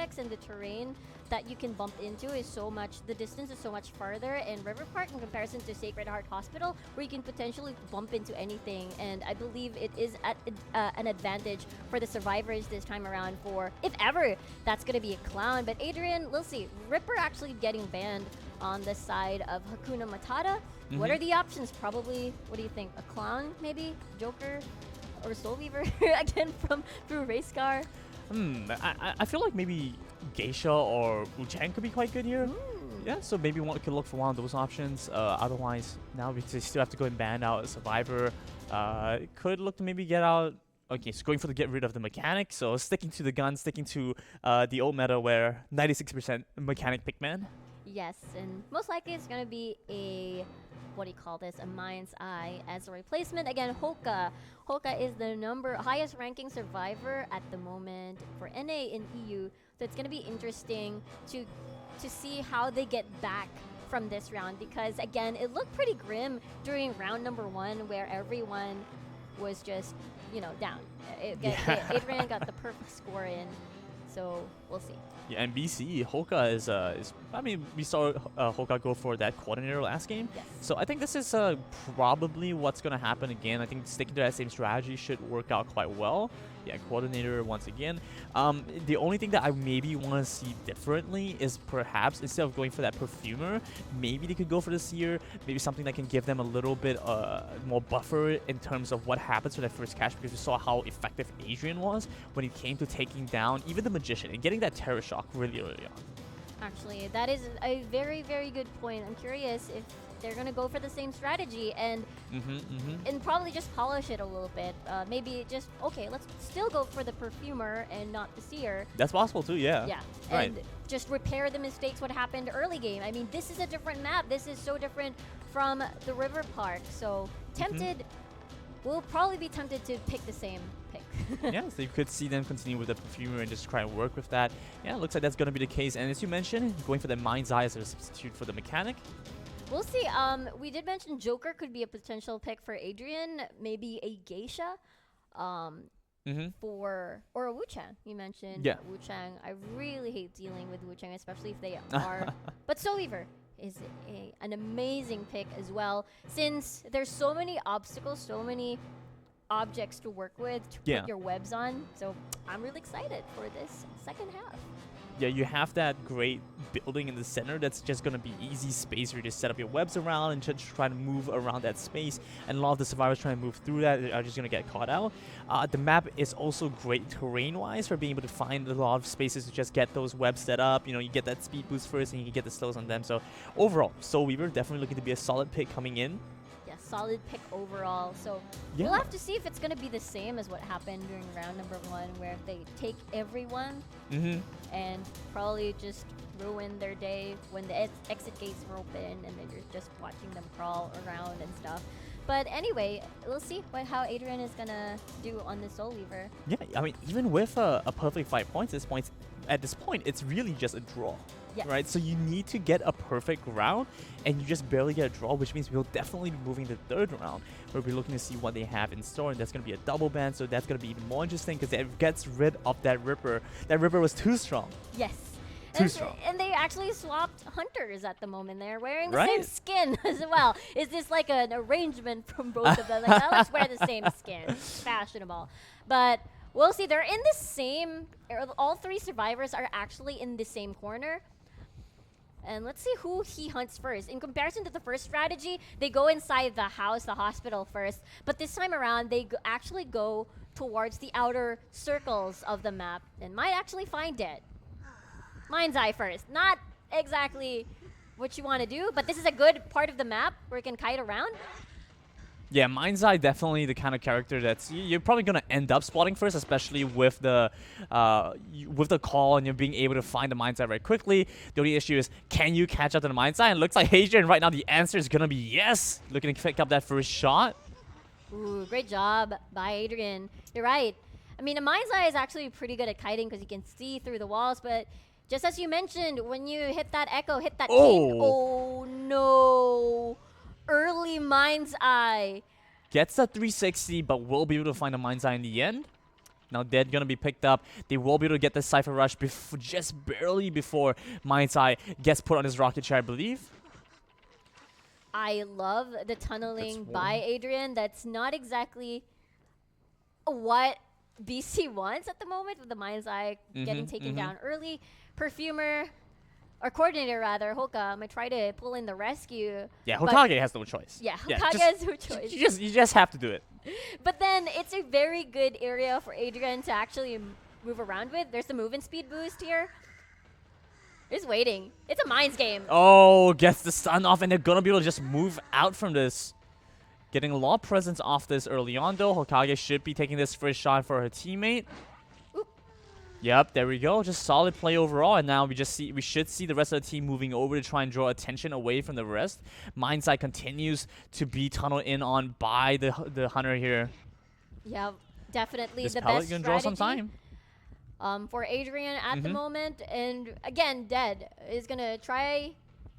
apex and the terrain that you can bump into is so much, the distance is so much farther in River Park in comparison to Sacred Heart Hospital, where you can potentially bump into anything. And I believe it is at an advantage for the survivors this time around for, if ever, that's going to be a clown. But Adrian, we'll see. Ripper actually getting banned on the side of Hakuna Matata. What are the options? Probably, what do you think? A clown, maybe? Joker? Or Soul Weaver again through Race Car? I feel like maybe Geisha or Wu-Chang could be quite good here. Yeah, so maybe one could look for one of those options. Otherwise, now we still have to go and ban out a Survivor. Could look to maybe get out. Okay, so going for the get rid of the mechanic. So sticking to the gun, sticking to the old meta where 96% mechanic pickman. Yes, and most likely it's going to be a, what do you call this, a Mind's Eye as a replacement. Again, Hoka. Hoka is the highest ranking survivor at the moment for NA in EU. So it's going to be interesting to see how they get back from this round, because again, it looked pretty grim during round number 1 where everyone was just, down. Adrian got the perfect score in. So we'll see. Yeah, and BC, Hoka is I mean, we saw Hoka go for that coordinator last game. Yes. So I think this is probably what's going to happen again. I think sticking to that same strategy should work out quite well. Yeah, coordinator once again. The only thing that I maybe want to see differently is perhaps instead of going for that perfumer, maybe they could go for the seer, maybe something that can give them a little bit more buffer in terms of what happens for that first catch, because we saw how effective Adrian was when it came to taking down even the Magician and getting that terror shock really early on. Actually, that is a very, very good point. I'm curious if they're going to go for the same strategy and probably just polish it a little bit. Maybe just, okay, let's still go for the perfumer and not the seer. That's possible too, yeah. Yeah, right. And just repair the mistakes what happened early game. I mean, this is a different map. This is so different from the River Park. So tempted, we'll probably be tempted to pick the same pick. Yeah, so you could see them continue with the perfumer and just try and work with that. Yeah, it looks like that's going to be the case. And as you mentioned, going for the Mind's Eye as a substitute for the mechanic. We'll see. We did mention Joker could be a potential pick for Adrian. Maybe a Geisha. Or a Wu-Chang. You mentioned Wu-Chang. I really hate dealing with Wu-Chang, especially if they are. But Soul Weaver is an amazing pick as well, since there's so many obstacles, so many objects to work with to put your webs on. So I'm really excited for this second half. Yeah, you have that great building in the center that's just going to be easy space for you to set up your webs around and just try to move around that space. And a lot of the survivors trying to move through that are just going to get caught out. The map is also great terrain-wise for being able to find a lot of spaces to just get those webs set up. You get that speed boost first and you can get the slows on them. So overall, Soul Weaver definitely looking to be a solid pick coming in. Solid pick overall. So we'll have to see if it's going to be the same as what happened during round number 1, where they take everyone and probably just ruin their day when the exit gates were open and then you're just watching them crawl around and stuff. But anyway, we'll see how Adrian is going to do on the Soul Weaver. Yeah, I mean, even with a perfect 5 points at this point, it's really just a draw. Yes. Right, so you need to get a perfect round, and you just barely get a draw, which means we'll definitely be moving to the 3rd round, where we're looking to see what they have in store, and that's going to be a double ban, so that's going to be even more interesting, because it gets rid of that Ripper. That Ripper was too strong. Yes. Too strong. And they actually swapped hunters at the moment. They're wearing the same skin as well. Is this like an arrangement from both of them? Like, oh, let's wear the same skin. Fashionable. But we'll see. They're in the same, all 3 survivors are actually in the same corner. And let's see who he hunts first. In comparison to the first strategy, they go inside the house, the hospital first. But this time around, they actually go towards the outer circles of the map and might actually find it. Mind's Eye first. Not exactly what you want to do, but this is a good part of the map where you can kite around. Yeah, Mind's Eye definitely the kind of character that's you're probably gonna end up spotting first, especially with the call and you're being able to find the Mind's Eye very quickly. The only issue is, can you catch up to the Mind's Eye? And it looks like Adrian right now the answer is gonna be yes. Looking to pick up that first shot. Ooh, great job by Adrian. You're right. I mean, a Mind's Eye is actually pretty good at kiting because you can see through the walls, but just as you mentioned, when you hit that echo, hit that chain, oh no. Early Mind's Eye. Gets a 360, but will be able to find a Mind's Eye in the end. Now Dead gonna be picked up. They will be able to get the Cypher Rush just barely before Mind's Eye gets put on his rocket chair, I believe. I love the tunneling by Adrian. That's not exactly what BC wants at the moment, with the Mind's Eye getting taken down early. Perfumer, or Coordinator rather, Hoka might try to pull in the rescue. Yeah, Hokage has no choice. Yeah, Hokage has no choice. You just have to do it. But then it's a very good area for Adrian to actually move around with. There's the movement speed boost here. Just waiting. It's a Minds game. Oh, gets the stun off, and they're gonna be able to just move out from this. Getting a lot of presence off this early on, though. Hokage should be taking this first shot for her teammate. Oop. Yep, there we go. Just solid play overall, and now we should see the rest of the team moving over to try and draw attention away from the rest. Mind's Eye continues to be tunneled in on by the Hunter here. Yeah, definitely this the pellet best gonna strategy. draw some time. For Adrian at the moment, and again, Dead is gonna try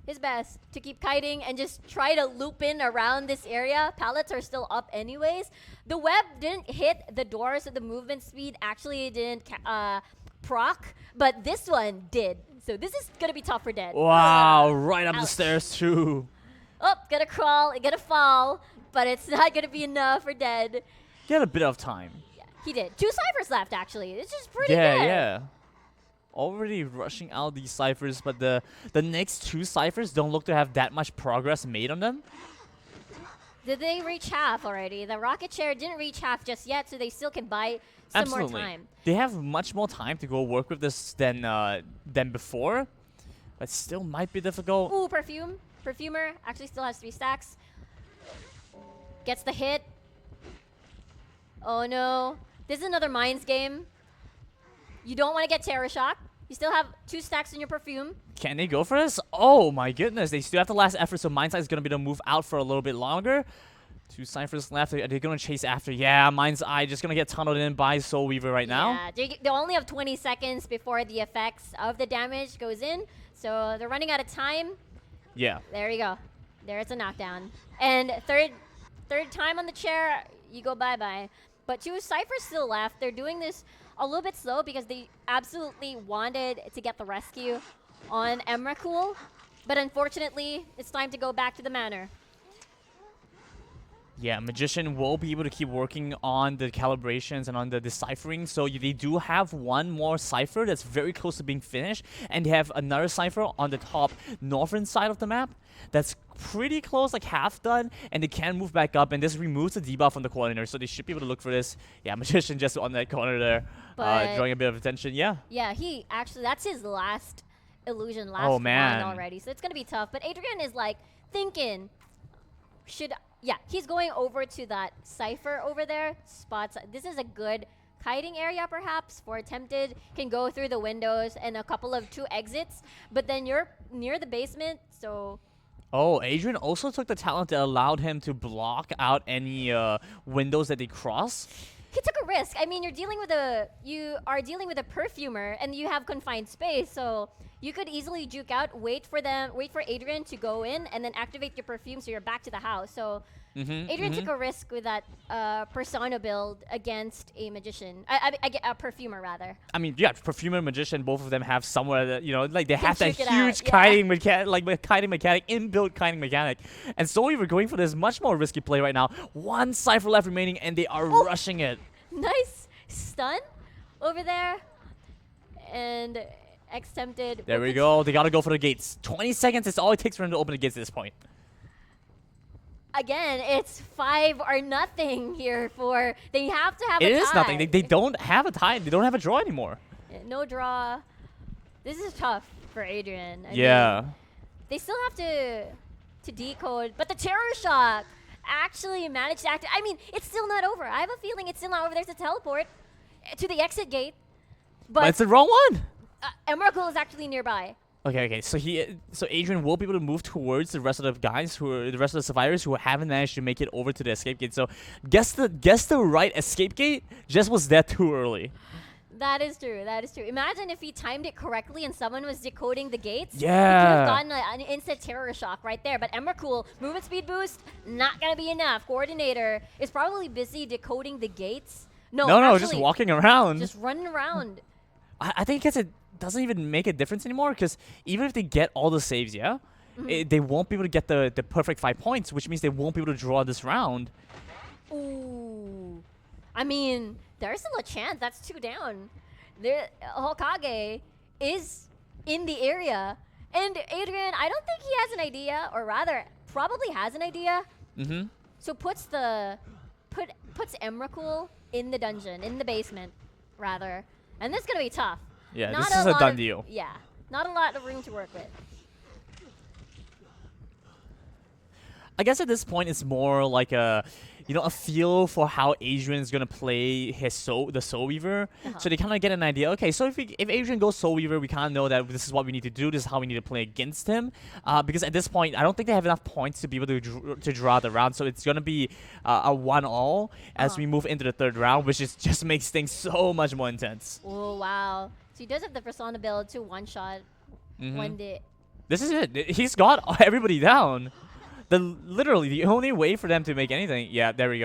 his best to keep kiting and just try to loop in around this area. Pallets are still up anyways. The web didn't hit the door, so the movement speed actually didn't proc, but this one did. So this is gonna be tough for Dead. Wow, right up the stairs too. Oh, gonna crawl, gonna fall, but it's not gonna be enough for Dead. Get a bit of time. He did. 2 ciphers left, actually. It's just pretty good. Yeah. Already rushing out these ciphers, but the next 2 ciphers don't look to have that much progress made on them. Did they reach half already? The rocket chair didn't reach half just yet, so they still can buy some more time. They have much more time to go work with this than before, but still might be difficult. Ooh, Perfumer actually still has 3 stacks. Gets the hit. Oh no. This is another Mines game. You don't want to get Terror Shock. You still have 2 stacks in your Perfume. Can they go for this? Oh my goodness. They still have the last effort, so Mind's Eye is going to be able to move out for a little bit longer. 2 ciphers left. Are they going to chase after? Yeah, Mind's Eye just going to get tunneled in by Soul Weaver right now. Yeah, they only have 20 seconds before the effects of the damage goes in. So they're running out of time. Yeah. There you go. There's a knockdown. And third time on the chair, you go bye-bye. But 2 ciphers still left. They're doing this a little bit slow because they absolutely wanted to get the rescue on Emrakul. But unfortunately, it's time to go back to the manor. Yeah, Magician will be able to keep working on the calibrations and on the deciphering. So they do have one more cipher that's very close to being finished. And they have another cipher on the top northern side of the map that's pretty close, like half done. And they can move back up. And this removes the debuff from the coordinator. So they should be able to look for this. Yeah, Magician just on that corner there, drawing a bit of attention. Yeah. Yeah, he actually, that's his last illusion, last one already. So it's going to be tough. But Adrian is like thinking, yeah, he's going over to that cipher over there. Spots. This is a good kiting area, perhaps, for Attempted. Can go through the windows and a couple of 2 exits. But then you're near the basement, so... Oh, Adrian also took the talent that allowed him to block out any windows that they cross. He took a risk. I mean, you are dealing with a perfumer, and you have confined space, so you could easily juke out, wait for Adrian to go in, and then activate your perfume, so you're back to the house. So Adrian took a risk with that persona build against a magician, a perfumer rather. I mean, yeah, perfumer and magician, both of them have somewhere that like they have that juke it huge out, kiting mechanic, kiting mechanic, inbuilt kiting mechanic, and so we were going for this much more risky play right now. 1 cipher left remaining, and they are rushing it. Nice stun over there, and Tempted. There we go. They gotta go for the gates. 20 seconds is all it takes for them to open the gates at this point. Again, it's 5 or nothing here for... They have to have a tie. It is nothing. They don't have a tie. They don't have a draw anymore. No draw. This is tough for Adrian. I mean, they still have to decode, but the Terror Shock actually managed to act. I mean, it's still not over. I have a feeling it's still not over. There's a teleport to the exit gate. But it's the wrong one. Emrakul is actually nearby. Okay. So Adrian will be able to move towards the rest of the guys the rest of the survivors who haven't managed to make it over to the escape gate. So guess the right escape gate just was there too early. That is true. That is true. Imagine if he timed it correctly and someone was decoding the gates. Yeah. He could have gotten an instant Terror Shock right there. But Emrakul, movement speed boost, not going to be enough. Coordinator is probably busy decoding the gates No, No, just actually, walking around. just running around. I think because it doesn't even make a difference anymore, because even if they get all the saves, yeah, they won't be able to get the perfect 5 points, which means they won't be able to draw this round. Ooh. I mean, there's still a chance. That's 2 down. Hokage is in the area. And Adrian, I don't think he has an idea, or rather, probably has an idea. So puts Emrakul in the dungeon, in the basement, rather. And this is going to be tough. Yeah, Not this is a lot done of- deal. Yeah, not a lot of room to work with. I guess at this point it's more like a feel for how Adrian is gonna play his the Soul Weaver. So they kind of get an idea. Okay, so if Adrian goes Soul Weaver, we kind of know that this is what we need to do. This is how we need to play against him. Because at this point, I don't think they have enough points to be able to draw the round. So it's gonna be a 1-all as we move into the 3rd round, which just makes things so much more intense. Oh wow! So he does have the Persona build to one-shot when the. This is it. He's got everybody down. Literally the only way for them to make anything. Yeah, there we go.